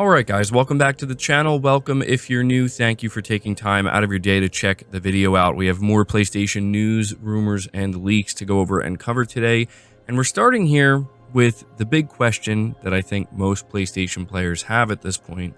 Alright guys, welcome back to the channel. Welcome if you're new. Thank you for taking time out of your day to check the video out. We have more PlayStation news, rumors, and leaks to go over and cover today. And we're starting here with the big question that I think most PlayStation players have at this point.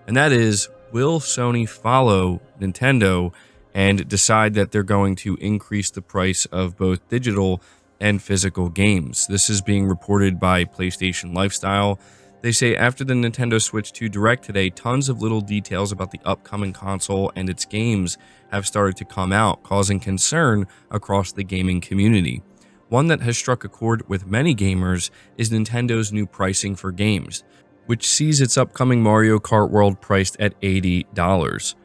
And that is, will Sony follow Nintendo and decide that they're going to increase the price of both digital and physical games? This is being reported by PlayStation Lifestyle. They say after the Nintendo Switch 2 Direct today, tons of little details about the upcoming console and its games have started to come out, causing concern across the gaming community. One that has struck a chord with many gamers is Nintendo's new pricing for games, which sees its upcoming Mario Kart World priced at $80.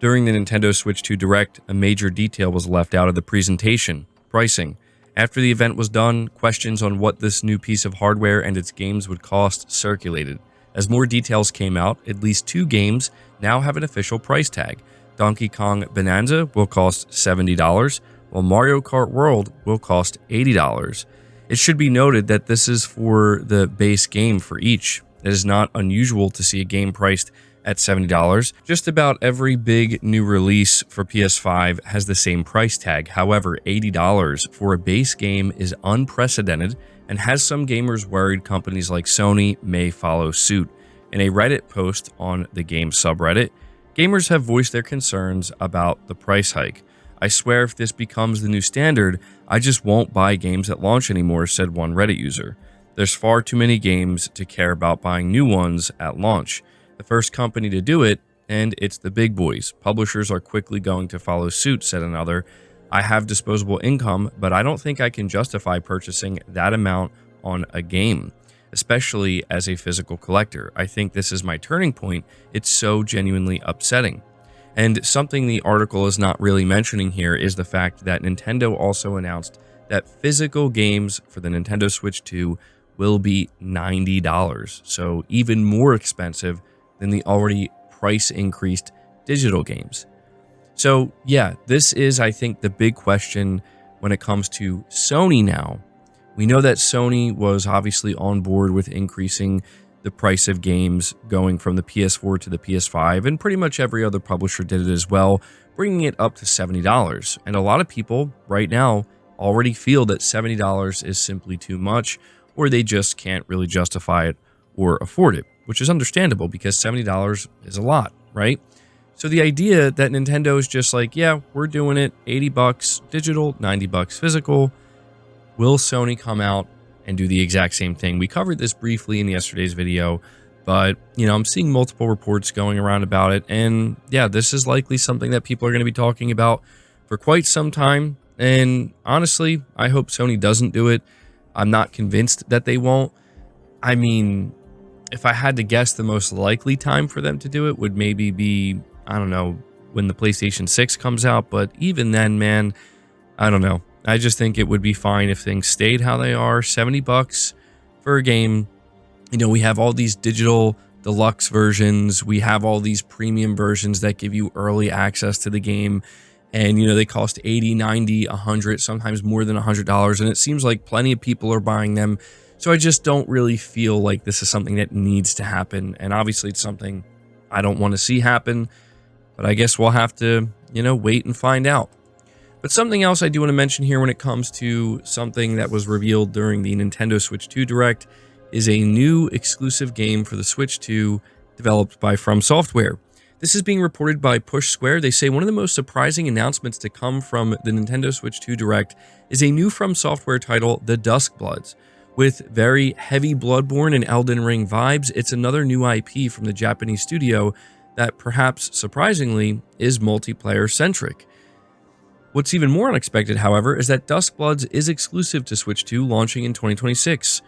During the Nintendo Switch 2 Direct, a major detail was left out of the presentation: pricing. After the event was done, questions on what this new piece of hardware and its games would cost circulated. As more details came out, at least two games now have an official price tag. Donkey Kong Bonanza will cost $70, while Mario Kart World will cost $80. It should be noted that this is for the base game for each. It is not unusual to see a game priced at $70. Just about every big new release for PS5 has the same price tag. However, $80 for a base game is unprecedented and has some gamers worried companies like Sony may follow suit. In a Reddit post on the game subreddit, gamers have voiced their concerns about the price hike. "I swear if this becomes the new standard, I just won't buy games at launch anymore," said one Reddit user. "There's far too many games to care about buying new ones at launch. The first company to do it, and it's the big boys. Publishers are quickly going to follow suit," said another. "I have disposable income, but I don't think I can justify purchasing that amount on a game, especially as a physical collector. I think this is my turning point. It's so genuinely upsetting." And something the article is not really mentioning here is the fact that Nintendo also announced that physical games for the Nintendo Switch 2 will be $90, so even more expensive than the already price increased digital games. So yeah, this is, I think, the big question when it comes to Sony now. We know that Sony was obviously on board with increasing the price of games going from the PS4 to the PS5, and pretty much every other publisher did it as well, bringing it up to $70. And a lot of people right now already feel that $70 is simply too much, or they just can't really justify it or afford it, which is understandable because $70 is a lot, right? So the idea that Nintendo is just like, yeah, we're doing it, $80 digital, $90 physical. Will Sony come out and do the exact same thing? We covered this briefly in yesterday's video, but I'm seeing multiple reports going around about it, and yeah, this is likely something that people are going to be talking about for quite some time. And honestly, I hope Sony doesn't do it. I'm not convinced that they won't. I mean, if I had to guess, the most likely time for them to do it would maybe be, I don't know, when the PlayStation 6 comes out. But even then, man, I don't know. I just think it would be fine if things stayed how they are. $70 for a game. We have all these digital deluxe versions. We have all these premium versions that give you early access to the game. And, they cost $80, $90, $100, sometimes more than $100. And it seems like plenty of people are buying them. So I just don't really feel like this is something that needs to happen. And obviously it's something I don't want to see happen. But I guess we'll have to, wait and find out. But something else I do want to mention here when it comes to something that was revealed during the Nintendo Switch 2 Direct is a new exclusive game for the Switch 2 developed by From Software. This is being reported by Push Square. They say one of the most surprising announcements to come from the Nintendo Switch 2 Direct is a new From Software title, The Duskbloods. With very heavy Bloodborne and Elden Ring vibes, it's another new IP from the Japanese studio that perhaps surprisingly is multiplayer-centric. What's even more unexpected, however, is that Duskbloods is exclusive to Switch 2, launching in 2026.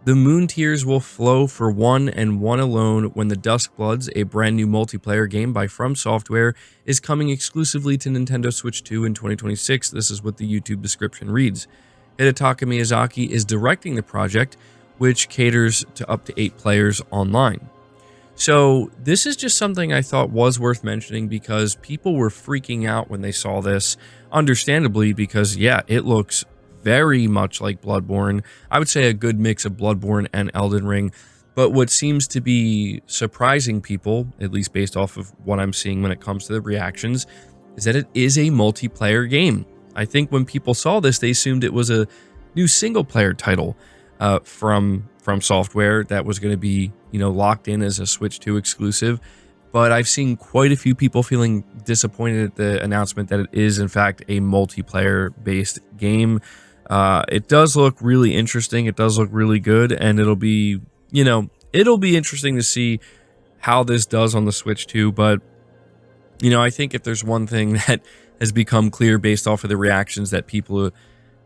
The moon tears will flow for one and one alone when the Duskbloods, a brand new multiplayer game by From Software, is coming exclusively to Nintendo Switch 2 in 2026. This is what the YouTube description reads. Hidetaka Miyazaki is directing the project, which caters to up to 8 players online. So this is just something I thought was worth mentioning because people were freaking out when they saw this, understandably, because yeah, it looks very much like Bloodborne. I would say a good mix of Bloodborne and Elden Ring. But what seems to be surprising people, at least based off of what I'm seeing when it comes to the reactions, is that it is a multiplayer game. I think when people saw this, they assumed it was a new single-player title from software that was going to be, locked in as a Switch 2 exclusive. But I've seen quite a few people feeling disappointed at the announcement that it is, in fact, a multiplayer-based game. It does look really interesting. It does look really good, and it'll be interesting to see how this does on the Switch 2. But, I think if there's one thing that has become clear based off of the reactions that people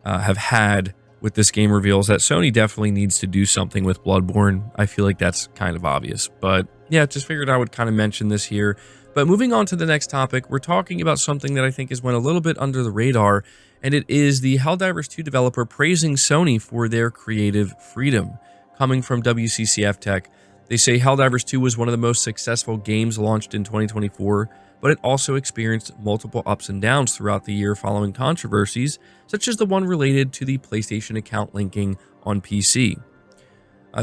have had with this game reveal is that Sony definitely needs to do something with Bloodborne. I feel like that's kind of obvious. But yeah, just figured I would kind of mention this here. But moving on to the next topic, we're talking about something that I think has went a little bit under the radar, and it is the Helldivers 2 developer praising Sony for their creative freedom. Coming from WCCF Tech, they say Helldivers 2 was one of the most successful games launched in 2024, but it also experienced multiple ups and downs throughout the year following controversies, such as the one related to the PlayStation account linking on PC.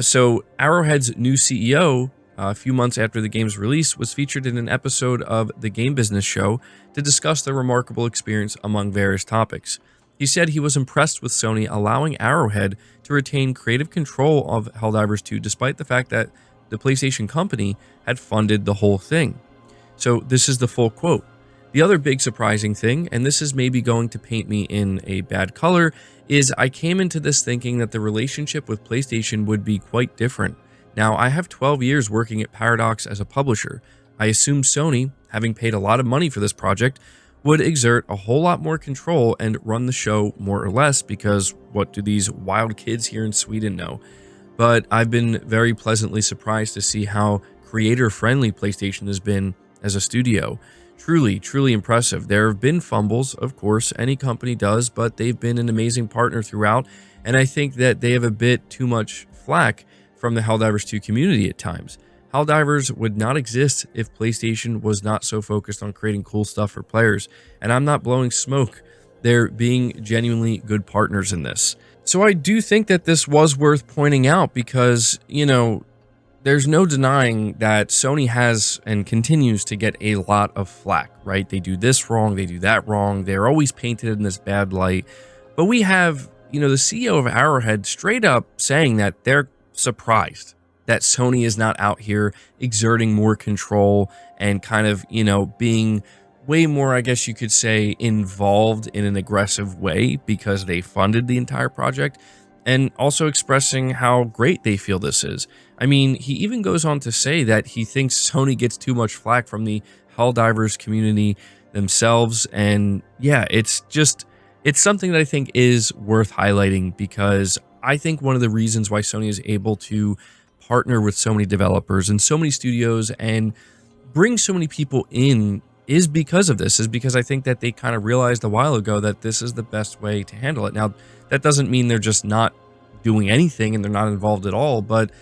So Arrowhead's new CEO, a few months after the game's release, was featured in an episode of The Game Business Show to discuss the remarkable experience among various topics. He said he was impressed with Sony allowing Arrowhead to retain creative control of Helldivers 2 despite the fact that the PlayStation company had funded the whole thing. So this is the full quote. The other big surprising thing, and this is maybe going to paint me in a bad color, is I came into this thinking that the relationship with PlayStation would be quite different. Now, I have 12 years working at Paradox as a publisher. I assume Sony, having paid a lot of money for this project, would exert a whole lot more control and run the show more or less, because what do these wild kids here in Sweden know? But I've been very pleasantly surprised to see how creator-friendly PlayStation has been as a studio. Truly, truly impressive. There have been fumbles, of course, any company does, but they've been an amazing partner throughout, and I think that they have a bit too much flack from the Helldivers 2 community at times. Helldivers would not exist if PlayStation was not so focused on creating cool stuff for players, and I'm not blowing smoke. They're being genuinely good partners in this. So I do think that this was worth pointing out because, there's no denying that Sony has and continues to get a lot of flack, right? They do this wrong, they do that wrong, they're always painted in this bad light. But we have, the CEO of Arrowhead straight up saying that they're surprised that Sony is not out here exerting more control and kind of, being way more, I guess you could say, involved in an aggressive way because they funded the entire project, and also expressing how great they feel this is. I mean, he even goes on to say that he thinks Sony gets too much flack from the Helldivers community themselves, and yeah, it's something that I think is worth highlighting, because I think one of the reasons why Sony is able to partner with so many developers and so many studios and bring so many people in is because of this, is because I think that they kind of realized a while ago that this is the best way to handle it. Now, that doesn't mean they're just not doing anything and they're not involved at all, but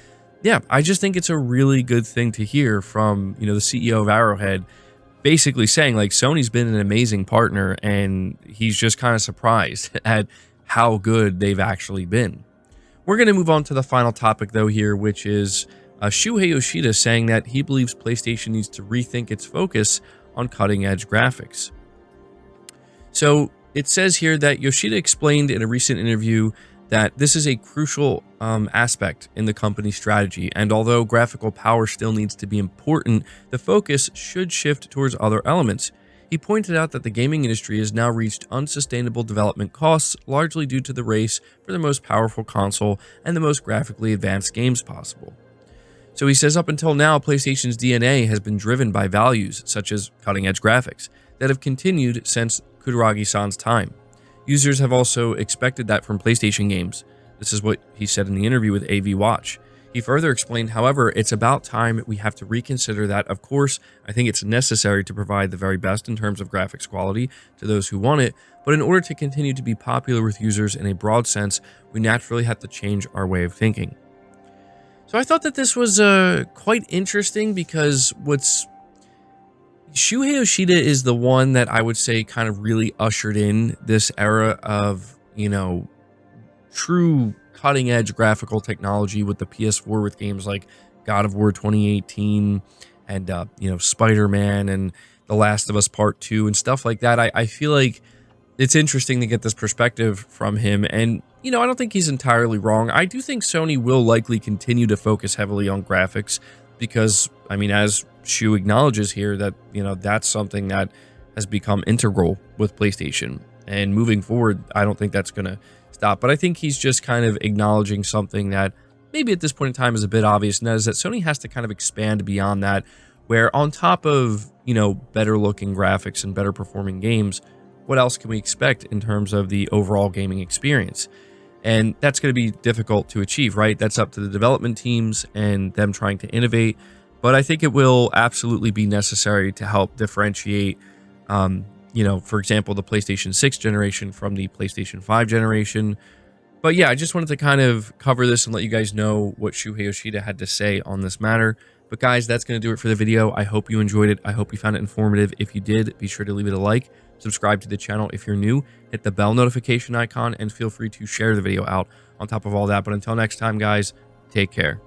yeah, I just think it's a really good thing to hear from, the CEO of Arrowhead basically saying, like, Sony's been an amazing partner and he's just kind of surprised at how good they've actually been. We're going to move on to the final topic, though, here, which is Shuhei Yoshida saying that he believes PlayStation needs to rethink its focus on cutting-edge graphics. So it says here that Yoshida explained in a recent interview that this is a crucial aspect in the company's strategy, and although graphical power still needs to be important, the focus should shift towards other elements. He pointed out that the gaming industry has now reached unsustainable development costs, largely due to the race for the most powerful console and the most graphically advanced games possible. So he says up until now, PlayStation's DNA has been driven by values such as cutting-edge graphics that have continued since Kutaragi-san's time. Users have also expected that from PlayStation games. This is what he said in the interview with AV Watch. He further explained, however, it's about time we have to reconsider that. Of course, I think it's necessary to provide the very best in terms of graphics quality to those who want it, but in order to continue to be popular with users in a broad sense, we naturally have to change our way of thinking. So I thought that this was quite interesting, because Shuhei Yoshida is the one that I would say kind of really ushered in this era of, true cutting edge graphical technology with the PS4 with games like God of War 2018 and Spider-Man and The Last of Us Part 2 and stuff like that. I feel like it's interesting to get this perspective from him. And, I don't think he's entirely wrong. I do think Sony will likely continue to focus heavily on graphics because, as Shu acknowledges here, that, that's something that has become integral with PlayStation. And moving forward, I don't think that's going to stop. But I think he's just kind of acknowledging something that maybe at this point in time is a bit obvious, and that is that Sony has to kind of expand beyond that, where on top of, better looking graphics and better performing games, what else can we expect in terms of the overall gaming experience? And that's going to be difficult to achieve, right? That's up to the development teams and them trying to innovate. But I think it will absolutely be necessary to help differentiate, for example, the PlayStation 6 generation from the PlayStation 5 generation. But yeah, I just wanted to kind of cover this and let you guys know what Shuhei Yoshida had to say on this matter. But guys, that's going to do it for the video. I hope you enjoyed it. I hope you found it informative. If you did, be sure to leave it a like. Subscribe to the channel if you're new. Hit the bell notification icon and feel free to share the video out on top of all that. But until next time, guys, take care.